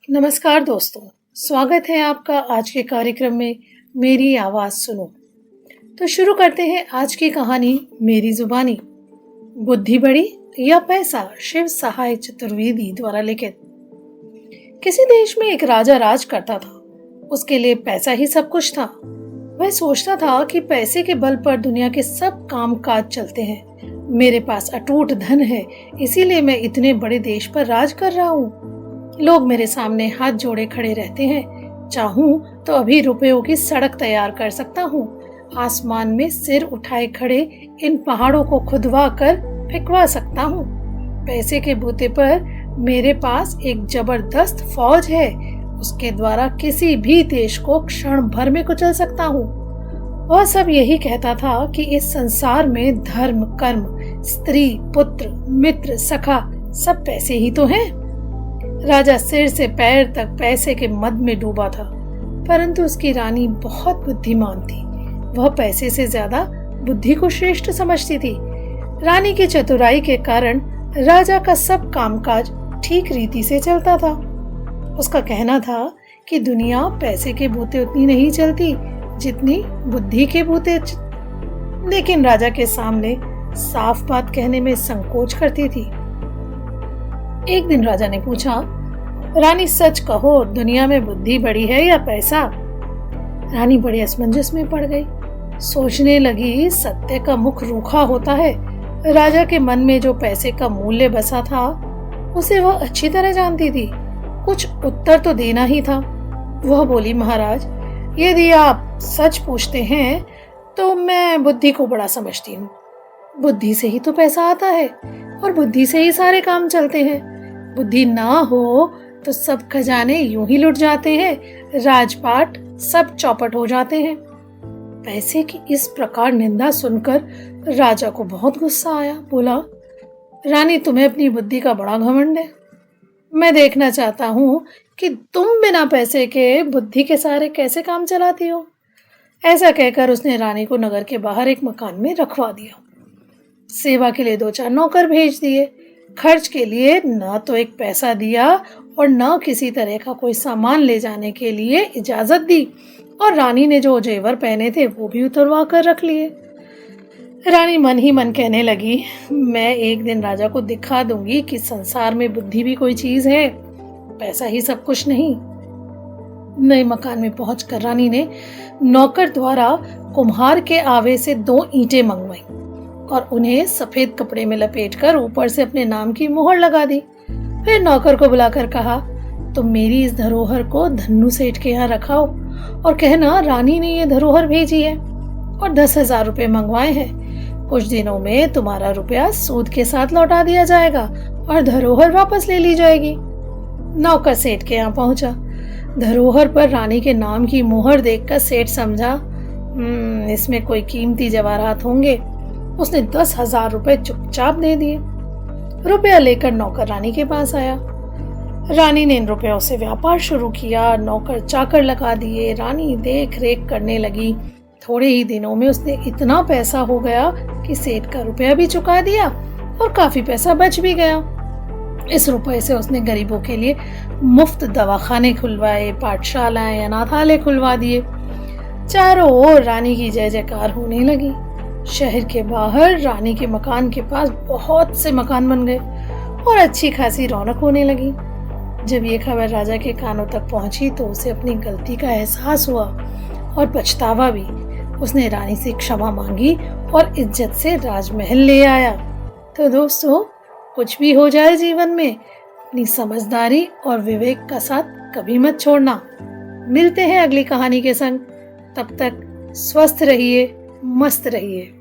नमस्कार दोस्तों, स्वागत है आपका आज के कार्यक्रम में मेरी आवाज़ सुनो। तो शुरू करते हैं आज की कहानी मेरी जुबानी। बुद्धि बड़ी या पैसा, शिव सहाय चतुर्वेदी द्वारा लिखित। किसी देश में एक राजा राज करता था। उसके लिए पैसा ही सब कुछ था। वह सोचता था कि पैसे के बल पर दुनिया के सब काम काज चलते हैं। मेरे पास अटूट धन है, इसीलिए मैं इतने बड़े देश पर राज कर रहा हूँ। लोग मेरे सामने हाथ जोड़े खड़े रहते हैं। चाहूं तो अभी रुपयों की सड़क तैयार कर सकता हूँ। आसमान में सिर उठाए खड़े इन पहाड़ों को खुदवा कर फेंकवा सकता हूँ। पैसे के बूते पर मेरे पास एक जबरदस्त फौज है। उसके द्वारा किसी भी देश को क्षण भर में कुचल सकता हूँ। वह सब यही कहता था कि इस संसार में धर्म, कर्म, स्त्री, पुत्र, मित्र, सखा सब पैसे ही तो हैं। राजा सिर से पैर तक पैसे के मद में डूबा था, परंतु उसकी रानी बहुत बुद्धिमान थी। वह पैसे से ज्यादा बुद्धि को श्रेष्ठ समझती थी। रानी की चतुराई के कारण राजा का सब कामकाज ठीक रीति से चलता था। उसका कहना था कि दुनिया पैसे के बूते उतनी नहीं चलती जितनी बुद्धि के बूते, लेकिन राजा के सामने साफ बात कहने में संकोच करती थी। एक दिन राजा ने पूछा, रानी सच कहो, दुनिया में बुद्धि बड़ी है या पैसा? रानी बड़ी असमंजस में पड़ गई। सोचने लगी, सत्य का मुख रूखा होता है। राजा के मन में जो पैसे का मूल्य बसा था उसे वह अच्छी तरह जानती थी। कुछ उत्तर तो देना ही था। वह बोली, महाराज, यदि आप सच पूछते हैं तो मैं बुद्धि को बड़ा समझती हूँ। बुद्धि से ही तो पैसा आता है और बुद्धि से ही सारे काम चलते हैं। बुद्धि ना हो तो सब खजाने यूं ही लुट जाते हैं, राजपाट सब चौपट हो जाते हैं। पैसे की इस प्रकार निंदा सुनकर राजा को बहुत गुस्सा आया। बोला, रानी, तुम्हें अपनी बुद्धि का बड़ा घमंड है। मैं देखना चाहता हूँ कि तुम बिना पैसे के बुद्धि के सहारे कैसे काम चलाती हो। ऐसा कहकर उसने रानी को नगर के बाहर एक मकान में रखवा दिया। सेवा के लिए 2-4 नौकर भेज दिए। खर्च के लिए न तो एक पैसा दिया और न किसी तरह का कोई सामान ले जाने के लिए इजाजत दी, और रानी ने जो जेवर पहने थे वो भी उतरवा कर रख लिए। रानी मन ही मन कहने लगी, मैं एक दिन राजा को दिखा दूंगी कि संसार में बुद्धि भी कोई चीज है, पैसा ही सब कुछ नहीं। नए मकान में पहुंचकर रानी ने नौकर द्वारा कुम्हार के आवे से 2 ईंटें मंगवाई और उन्हें सफेद कपड़े में लपेटकर ऊपर से अपने नाम की मोहर लगा दी। फिर नौकर को बुलाकर कहा, तुम मेरी इस धरोहर को धन्नू सेठ के यहाँ रखाओ और कहना रानी ने ये धरोहर भेजी है और 10,000 रुपए मंगवाए हैं। कुछ दिनों में तुम्हारा रुपया सूद के साथ लौटा दिया जाएगा और धरोहर वापस ले ली जाएगी। नौकर सेठ के यहाँ पहुंचा। धरोहर पर रानी के नाम की मोहर देखकर सेठ समझा, इसमें कोई कीमती जवाहरात होंगे। उसने 10,000 रुपए चुपचाप दे दिए। रुपया लेकर नौकर रानी के पास आया। रानी ने इन रुपयों से व्यापार शुरू किया। नौकर चाकर लगा दिए। रानी देख रेख करने लगी। थोड़े ही दिनों में उसने इतना पैसा हो गया कि सेठ का रुपया भी चुका दिया और काफी पैसा बच भी गया। इस रुपए से उसने गरीबों के लिए मुफ्त दवाखाने खुलवाए, पाठशालाएं, अनाथालय खुलवा दिए। चारों ओर रानी की जय जयकार होने लगी। शहर के बाहर रानी के मकान के पास बहुत से मकान बन गए और अच्छी खासी रौनक होने लगी। जब ये खबर राजा के कानों तक पहुंची तो उसे अपनी गलती का एहसास हुआ और पछतावा भी। उसने रानी से क्षमा मांगी और इज्जत से राजमहल ले आया। तो दोस्तों, कुछ भी हो जाए जीवन में, अपनी समझदारी और विवेक का साथ कभी मत छोड़ना। मिलते हैं अगली कहानी के संग। तब तक स्वस्थ रहिए, मस्त रहिए।